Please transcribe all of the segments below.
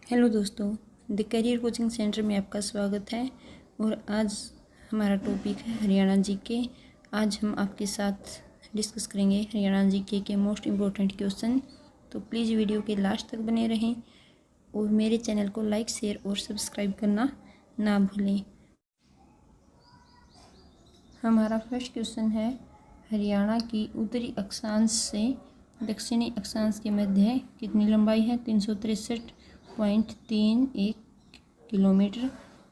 Hello दोस्तों, the career coaching centre में आपका स्वागत है। और आज हमारा टॉपिक है हरियाणा जीके। आज हम आपके साथ डिस्कस करेंगे हरियाणा जीके के मोस्ट इम्पोर्टेंट क्वेश्चन। तो प्लीज़ वीडियो के लास्ट तक बने रहें और मेरे चैनल को लाइक, शेयर और सब्सक्राइब करना ना भूलें। हमारा फर्स्ट क्वेश्चन है, हरियाणा की उत्तरी अक्षांश से दक्षिणी अक्षांश के मध्य कितनी लंबाई है? 363.31 किलोमीटर।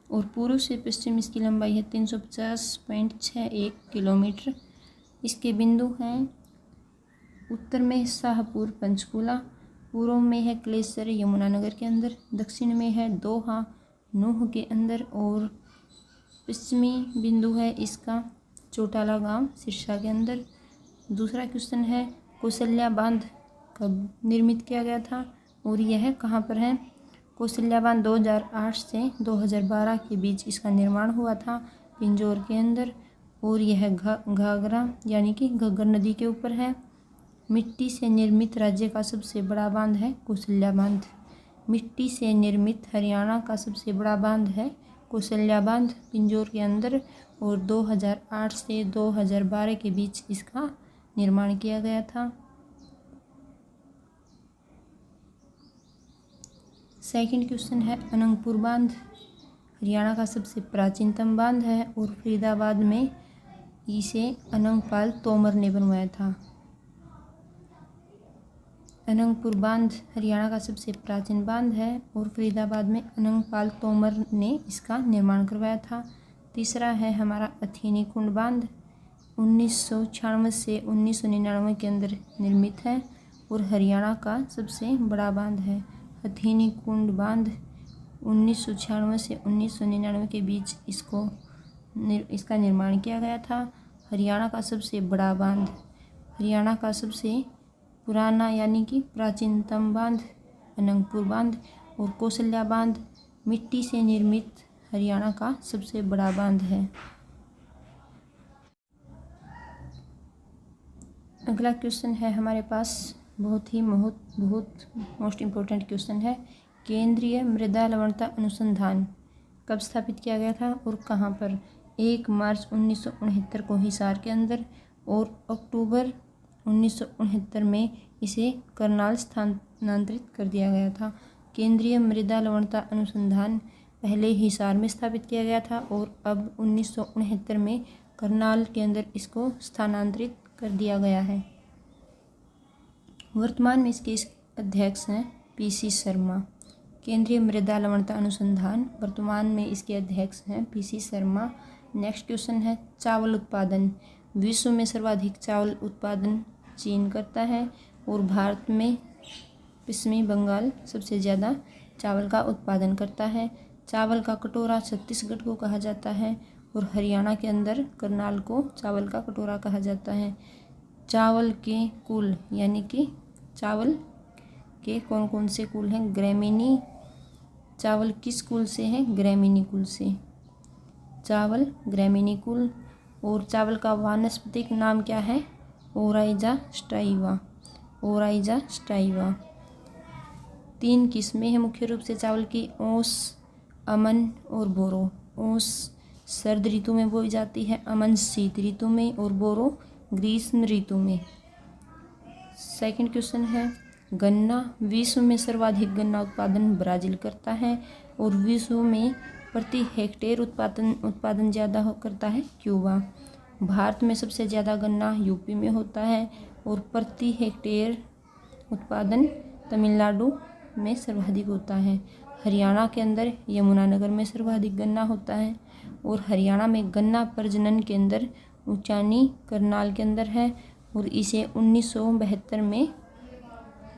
और पूर्व से पश्चिम इसकी लंबाई है 350.61 किलोमीटर। इसके बिंदु हैं, उत्तर में शाहपुर पंचकूला, पूर्व में है क्लेसर यमुनानगर के अंदर, दक्षिण में है दोहा नूह के अंदर और पश्चिमी बिंदु है इसका चौटाला गांव सिरसा के अंदर। दूसरा क्वेश्चन है, कौशल्या बांध कब निर्मित किया गया था और यह कहाँ पर है? कौशल्या बांध 2008 से 2012 के बीच इसका निर्माण हुआ था पिंजौर के अंदर और यह घाघरा यानी कि घग्गर नदी के ऊपर है। मिट्टी से निर्मित राज्य का सबसे बड़ा बांध है कौशल्या बांध। मिट्टी से निर्मित हरियाणा का सबसे बड़ा बांध है कौशल्या बांध पिंजौर के अंदर और 2008 से 2012 के बीच इसका निर्माण किया गया था। सेकंड क्वेश्चन है, अनंगपुर बांध हरियाणा का सबसे प्राचीनतम बांध है और फरीदाबाद में इसे अनंगपाल तोमर ने बनवाया था। अनंगपुर बांध हरियाणा का सबसे प्राचीन बांध है और फरीदाबाद में अनंगपाल तोमर ने इसका निर्माण करवाया था। तीसरा है हमारा अथीनी कुंड बांध, 1996 से 1999 के अंदर निर्मित है और हरियाणा का सबसे बड़ा बांध है। अथीनी कुंड बांध 1996 से 1999 के बीच इसका निर्माण किया गया था। हरियाणा का सबसे बड़ा बांध, हरियाणा का सबसे पुराना यानी कि प्राचीनतम बांध अनंगपुर बांध और कौशल्या बांध मिट्टी से निर्मित हरियाणा का सबसे बड़ा बांध है। अगला क्वेश्चन है हमारे पास बहुत मोस्ट इम्पोर्टेंट क्वेश्चन है, केंद्रीय मृदा लवणता अनुसंधान कब स्थापित किया गया था और कहाँ पर? 1 मार्च 1969 को हिसार के अंदर और अक्टूबर 1969 में इसे करनाल स्थानांतरित कर दिया गया था। केंद्रीय मृदा लवणता अनुसंधान पहले हिसार में स्थापित किया गया था और अब 1969 में करनाल के अंदर इसको स्थानांतरित कर दिया गया है। वर्तमान में इसके अध्यक्ष हैं पीसी शर्मा। केंद्रीय मृदा लवणता अनुसंधान वर्तमान में इसके अध्यक्ष हैं पीसी शर्मा। नेक्स्ट क्वेश्चन है, चावल उत्पादन विश्व में सर्वाधिक चावल उत्पादन चीन करता है और भारत में पश्चिमी बंगाल सबसे ज़्यादा चावल का उत्पादन करता है। चावल का कटोरा छत्तीसगढ़ को कहा जाता है और हरियाणा के अंदर करनाल को चावल का कटोरा कहा जाता है। चावल के कुल यानी कि चावल के कौन कौन से कुल हैं? ग्रामीणी चावल किस कुल से है? ग्रामीणी कुल से चावल ग्रामीणी कुल। और चावल का वानस्पतिक नाम क्या है? Oryza स्टाइवा, Oryza स्टाइवा। 3 किस्में हैं मुख्य रूप से चावल की, ओस, अमन और बोरो। ओस सर्द ऋतु में बोई जाती है, अमन शीत ऋतु में और बोरो ग्रीष्म ऋतु में। सेकंड क्वेश्चन है, गन्ना विश्व में सर्वाधिक गन्ना उत्पादन ब्राज़ील करता है और विश्व में प्रति हेक्टेयर उत्पादन ज़्यादा करता है क्यूबा। भारत में सबसे ज़्यादा गन्ना यूपी में होता है और प्रति हेक्टेयर उत्पादन तमिलनाडु में सर्वाधिक होता है। हरियाणा के अंदर यमुनानगर में सर्वाधिक गन्ना होता है और हरियाणा में गन्ना प्रजनन केंद्र उचानी करनाल के अंदर है और इसे 1972 में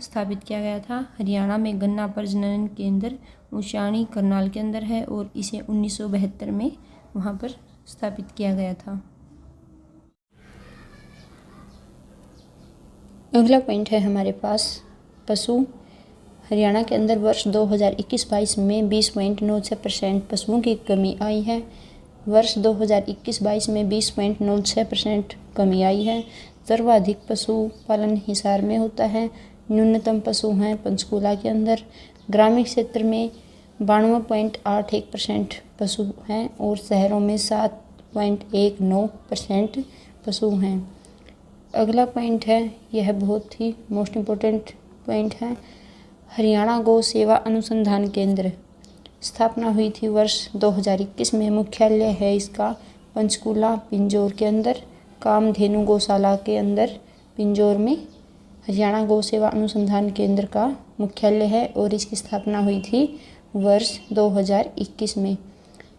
स्थापित किया गया था। हरियाणा में गन्ना प्रजनन केंद्र उचानी करनाल के अंदर है और इसे 1972 में वहाँ पर स्थापित किया गया था। अगला पॉइंट है हमारे पास पशु। हरियाणा के अंदर वर्ष 2021-22 में 20.96% पशुओं की कमी आई है। वर्ष 2021-22 में 20.96% कमी आई है। सर्वाधिक पशु पालन हिसार में होता है न्यूनतम पशु हैं पंचकूला के अंदर। ग्रामीण क्षेत्र में 92.81% पशु हैं और शहरों में 7.19% पशु हैं। अगला पॉइंट है, यह बहुत ही मोस्ट इम्पोर्टेंट पॉइंट है। हरियाणा गौ सेवा अनुसंधान केंद्र स्थापना हुई थी वर्ष 2021 में। मुख्यालय है इसका पंचकूला पिंजौर के अंदर। कामधेनु गौशाला के अंदर पिंजौर में हरियाणा गौ सेवा अनुसंधान केंद्र का मुख्यालय है और इसकी स्थापना हुई थी वर्ष 2021 में।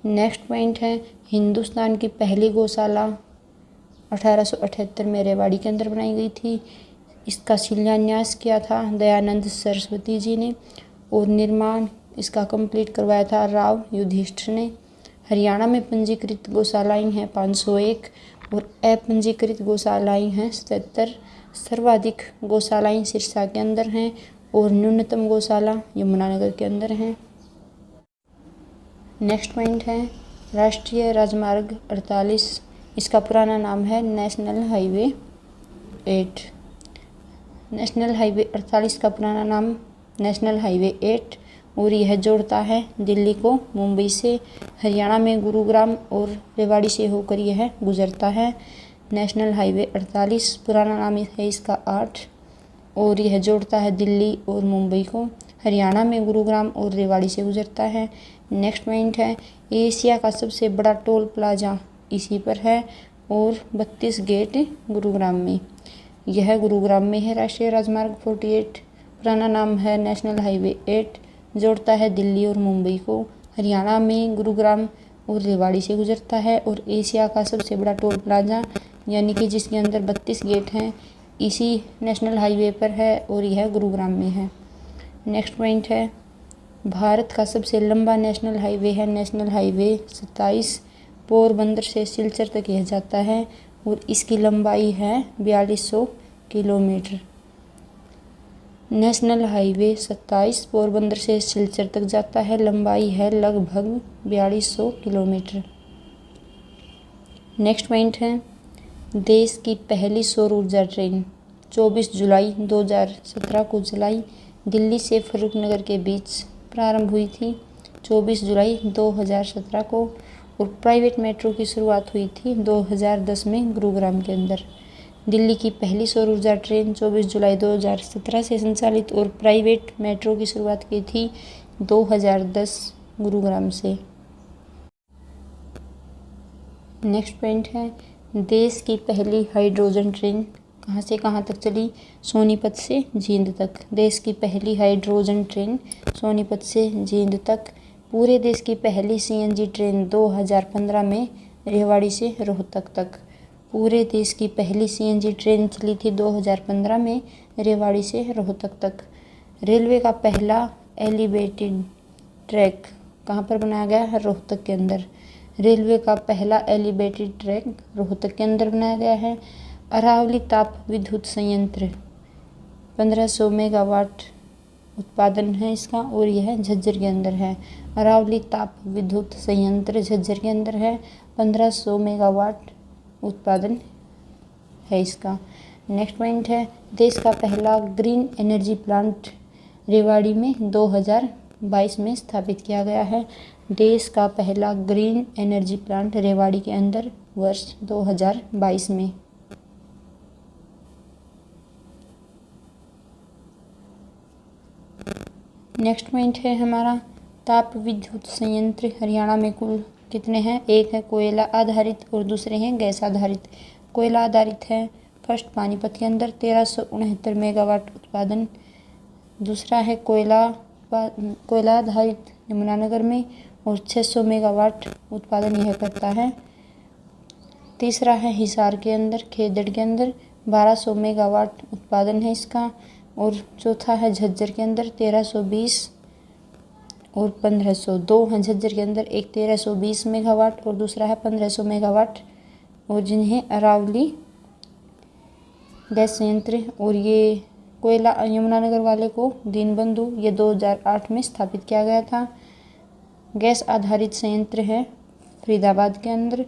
नेक्स्ट पॉइंट है, हिंदुस्तान की पहली गौशाला 1878 में रेवाड़ी के अंदर बनाई गई थी। इसका शिलान्यास किया था दयानंद सरस्वती जी ने और निर्माण इसका कंप्लीट करवाया था राव युधिष्ठिर ने। हरियाणा में पंजीकृत गौशालाएं हैं 501 और अपंजीकृत गौशालाएं हैं 77। सर्वाधिक गौशालाएं सिरसा के अंदर हैं और न्यूनतम गौशाला यमुनानगर के अंदर हैं। नेक्स्ट पॉइंट है, राष्ट्रीय राजमार्ग 48, इसका पुराना नाम है नेशनल हाईवे 8। नेशनल हाईवे 48 का पुराना नाम नेशनल हाईवे 8 और यह जोड़ता है दिल्ली को मुंबई से। हरियाणा में गुरुग्राम और रेवाड़ी से होकर यह गुजरता है। नेशनल हाईवे 48 पुराना नाम है इसका 8 और यह जोड़ता है दिल्ली और मुंबई को। हरियाणा में गुरुग्राम और रेवाड़ी से गुजरता है। नेक्स्ट पॉइंट है, एशिया का सबसे बड़ा टोल प्लाजा इसी पर है और 32 गेट गुरुग्राम में, यह गुरुग्राम में है। राष्ट्रीय राजमार्ग 48 पुराना नाम है नेशनल हाईवे 8, जोड़ता है दिल्ली और मुंबई को। हरियाणा में गुरुग्राम और रेवाड़ी से गुजरता है और एशिया का सबसे बड़ा टोल प्लाजा यानी कि जिसके अंदर 32 गेट हैं इसी नेशनल हाईवे पर है और यह गुरुग्राम में है। नेक्स्ट पॉइंट है, भारत का सबसे लंबा नेशनल हाईवे है नेशनल हाईवे 27, पोरबंदर से सिलचर तक यह जाता है और इसकी लंबाई है 4200 किलोमीटर। नेशनल हाईवे 27 पोरबंदर से सिलचर तक जाता है, लंबाई है लगभग 4200 किलोमीटर। नेक्स्ट पॉइंट है, देश की पहली सौर ऊर्जा ट्रेन 24 जुलाई 2017 को चलाई दिल्ली से फर्रुखनगर के बीच प्रारंभ हुई थी 24 जुलाई 2017 को और प्राइवेट मेट्रो की शुरुआत हुई थी 2010 में गुरुग्राम के अंदर। दिल्ली की पहली सौर ऊर्जा ट्रेन 24 जुलाई 2017 से संचालित और प्राइवेट मेट्रो की शुरुआत की थी 2010 गुरुग्राम से। नेक्स्ट पॉइंट है, देश की पहली हाइड्रोजन ट्रेन कहाँ से कहाँ तक चली? सोनीपत से जींद तक। देश की पहली हाइड्रोजन ट्रेन सोनीपत से जींद तक। पूरे देश की पहली सीएनजी ट्रेन 2015 में रेवाड़ी से रोहतक तक। पूरे देश की पहली सीएनजी ट्रेन चली थी 2015 में रेवाड़ी से रोहतक तक। रेलवे का पहला एलिवेटेड ट्रैक कहाँ पर बनाया गया है? रोहतक के अंदर। रेलवे का पहला एलिवेटेड ट्रैक रोहतक के अंदर बनाया गया है। अरावली ताप विद्युत संयंत्र 1500 मेगावाट उत्पादन है इसका और यह झज्जर के अंदर है। अरावली ताप विद्युत संयंत्र झज्जर के अंदर है, 1500 मेगावाट उत्पादन है इसका। नेक्स्ट पॉइंट है, देश का पहला ग्रीन एनर्जी प्लांट रेवाड़ी में 2022 में स्थापित किया गया है। देश का पहला ग्रीन एनर्जी प्लांट रेवाड़ी के अंदर वर्ष 2022 में। नेक्स्ट पॉइंट है हमारा, ताप विद्युत संयंत्र हरियाणा में कुल कितने हैं? एक है कोयला आधारित और दूसरे हैं गैस आधारित। कोयला आधारित है फर्स्ट पानीपत के अंदर 1369 मेगावाट उत्पादन। दूसरा है कोयला आधारित यमुनानगर में और 600 मेगावाट उत्पादन यह करता है। तीसरा है हिसार के अंदर खेदड़ के अंदर 1200 मेगावाट उत्पादन है इसका। और चौथा है झज्जर के अंदर 1320 और 1500। दो हैं झज्जर के अंदर, एक 1320 मेगावाट और दूसरा है 1500 मेगावाट और जिन्हें अरावली गैस संयंत्र और ये कोयला यमुनानगर वाले को दीनबंधु ये 2008 में स्थापित किया गया था। गैस आधारित संयंत्र है फरीदाबाद के अंदर।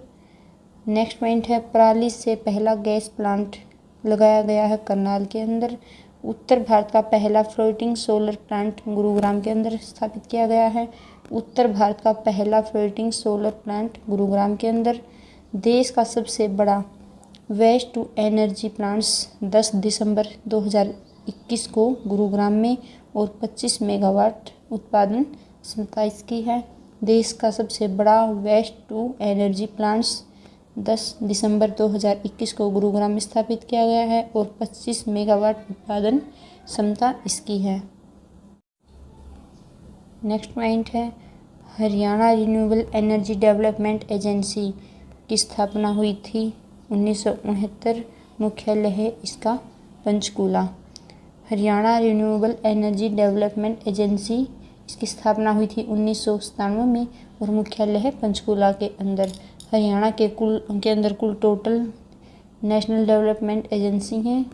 नेक्स्ट पॉइंट है, पराली से पहला गैस प्लांट लगाया गया है करनाल के अंदर उत्तर भारत का पहला फ्लोटिंग सोलर प्लांट गुरुग्राम के अंदर स्थापित किया गया है। उत्तर भारत का पहला फ्लोटिंग सोलर प्लांट गुरुग्राम के अंदर। देश का सबसे बड़ा वेस्ट टू एनर्जी प्लांट्स 10 दिसंबर 2021 को गुरुग्राम में और 25 मेगावाट उत्पादन क्षमता इसकी है। देश का सबसे बड़ा वेस्ट टू एनर्जी प्लांट्स 10 दिसंबर 2021 को गुरुग्राम में स्थापित किया गया है और 25 मेगावाट उत्पादन क्षमता इसकी है। नेक्स्ट पॉइंट है Haryana renewable energy development agency की स्थापना हुई थी 1969। मुख्यालय है इसका Panchkula. Haryana renewable energy development agency इसकी स्थापना हुई थी 1997 में और मुख्यालय है पंचकूला के अंदर। हरियाणा के अंदर कुल टोटल नेशनल डेवलपमेंट एजेंसी हैं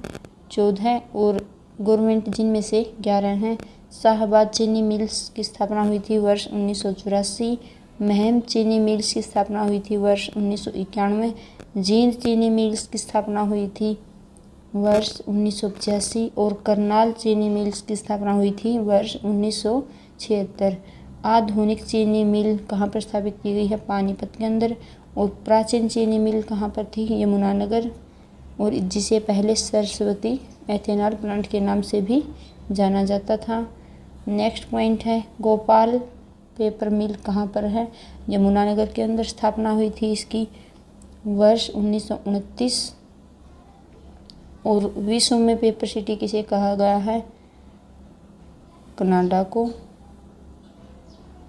14 और गवर्नमेंट जिनमें से 11 हैं। शाहबाद चीनी मिल्स की स्थापना हुई थी वर्ष 1984। महम चीनी मिल्स की स्थापना हुई थी वर्ष 1991। जींद चीनी मिल्स की स्थापना हुई थी वर्ष 1985 और करनाल चीनी मिल्स की स्थापना हुई थी वर्ष 1976। आधुनिक चीनी मिल कहाँ पर स्थापित की गई है? पानीपत के अंदर। और प्राचीन चीनी मिल कहाँ पर थी? यमुनानगर, और जिसे पहले सरस्वती एथेनॉल प्लांट के नाम से भी जाना जाता था। नेक्स्ट पॉइंट है गोपाल पेपर मिल कहाँ पर है? यमुनानगर के अंदर स्थापना हुई थी इसकी वर्ष 1929। और विश्व में पेपर सिटी किसे कहा गया है? कनाडा को।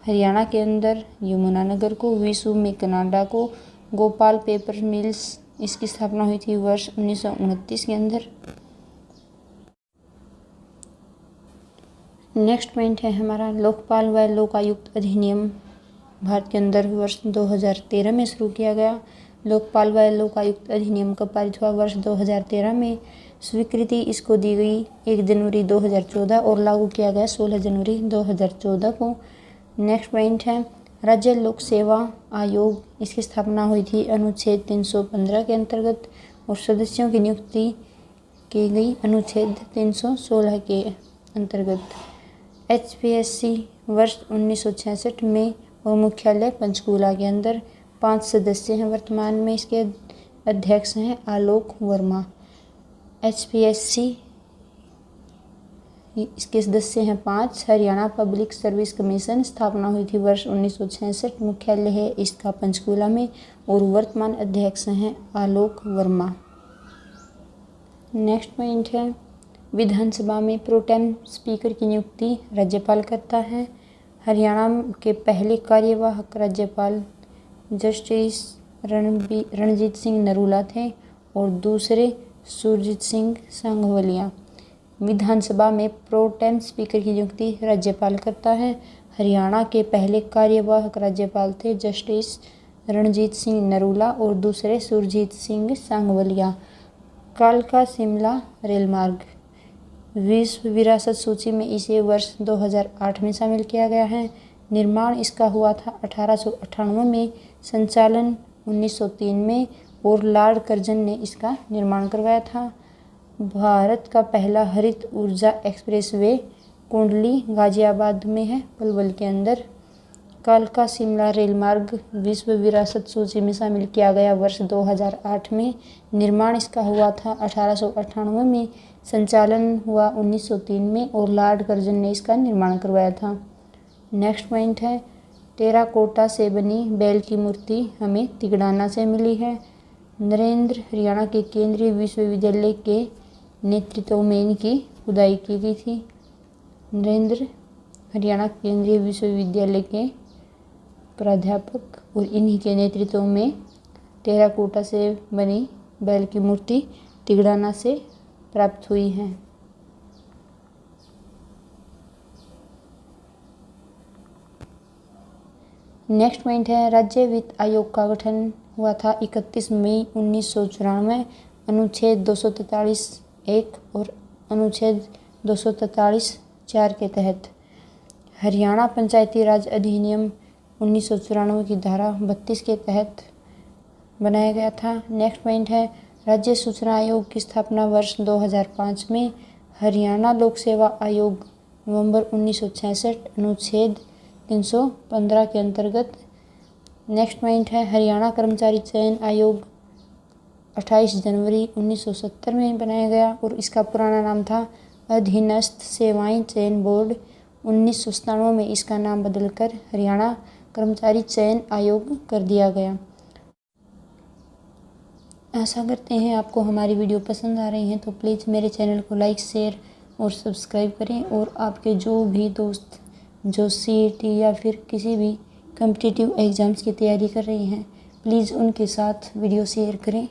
हरियाणा के अंदर यमुनानगर को, विश्व में कनाडा को। गोपाल पेपर मिल्स इसकी स्थापना हुई थी वर्ष 1929 के अंदर। नेक्स्ट पॉइंट है हमारा लोकपाल व लोकायुक्त अधिनियम भारत के अंदर वर्ष 2013 में शुरू किया गया। लोकपाल व लोकायुक्त अधिनियम कब पारित हुआ? वर्ष 2013 में। स्वीकृति इसको दी गई 1 जनवरी 2014 और लागू किया गया 16 जनवरी 2014 को। नेक्स्ट पॉइंट है राज्य लोक सेवा आयोग, इसकी स्थापना हुई थी अनुच्छेद 315 के अंतर्गत और सदस्यों की नियुक्ति की गई अनुच्छेद 316 के अंतर्गत। HPSC वर्ष 1966 में और मुख्यालय पंचकूला के अंदर। 5 सदस्य हैं वर्तमान में, इसके अध्यक्ष हैं आलोक वर्मा। HPSC इसके सदस्य हैं 5। हरियाणा पब्लिक सर्विस कमीशन स्थापना हुई थी वर्ष 1966। मुख्यालय है इसका पंचकूला में और वर्तमान अध्यक्ष हैं आलोक वर्मा। नेक्स्ट पॉइंट है विधानसभा में प्रोटेम स्पीकर की नियुक्ति राज्यपाल करता है। हरियाणा के पहले कार्यवाहक राज्यपाल जस्टिस रणजीत सिंह नरूला थे और दूसरे सुरजीत सिंह सांगवालिया। विधानसभा में प्रोटेम स्पीकर की नियुक्ति राज्यपाल करता है। हरियाणा के पहले कार्यवाहक राज्यपाल थे जस्टिस रणजीत सिंह नरूला और दूसरे सुरजीत सिंह सांगवालिया। कालका शिमला रेलमार्ग विश्व विरासत सूची में इसे वर्ष 2008 में शामिल किया गया है। निर्माण इसका हुआ था 1898 में, संचालन 1903 में और लॉर्ड कर्जन ने इसका निर्माण करवाया था। भारत का पहला हरित ऊर्जा एक्सप्रेसवे कुंडली गाजियाबाद में है, पलवल के अंदर। कालका शिमला रेलमार्ग विश्व विरासत सूची में शामिल किया गया वर्ष 2008 में। निर्माण इसका हुआ था 1898 में, संचालन हुआ 1903 में और लॉर्ड कर्जन ने इसका निर्माण करवाया था। नेक्स्ट पॉइंट है टेराकोटा से बनी बैल की मूर्ति हमें तिगड़ाना से मिली है। नरेंद्र हरियाणा के केंद्रीय विश्वविद्यालय के नेतृत्व में इनकी खुदाई की गई थी। नरेंद्र हरियाणा केंद्रीय विश्वविद्यालय के प्राध्यापक और इन्हीं के नेतृत्व में टेराकोटा से बनी बैल की मूर्ति तिगड़ाना से प्राप्त हुई है। नेक्स्ट पॉइंट है राज्य वित्त आयोग का गठन हुआ था 31 मई 1994 अनुच्छेद 243(1) और अनुच्छेद 243(4) के तहत। हरियाणा पंचायती राज अधिनियम 1994 की धारा 32 के तहत बनाया गया था। नेक्स्ट पॉइंट है राज्य सूचना आयोग की स्थापना वर्ष 2005 में। हरियाणा लोक सेवा आयोग नवंबर 1966 अनुच्छेद 315 के अंतर्गत। नेक्स्ट पॉइंट है हरियाणा कर्मचारी चयन आयोग 28 जनवरी 1970 में बनाया गया और इसका पुराना नाम था अधीनस्थ सेवाएं चयन बोर्ड। 1997 में इसका नाम बदलकर हरियाणा कर्मचारी चयन आयोग कर दिया गया। आशा करते हैं आपको हमारी वीडियो पसंद आ रही है, तो प्लीज़ मेरे चैनल को लाइक, शेयर और सब्सक्राइब करें। और आपके जो भी दोस्त जो CET या फिर किसी भी कॉम्पिटिटिव एग्ज़ाम्स की तैयारी कर रही हैं, प्लीज़ उनके साथ वीडियो शेयर करें।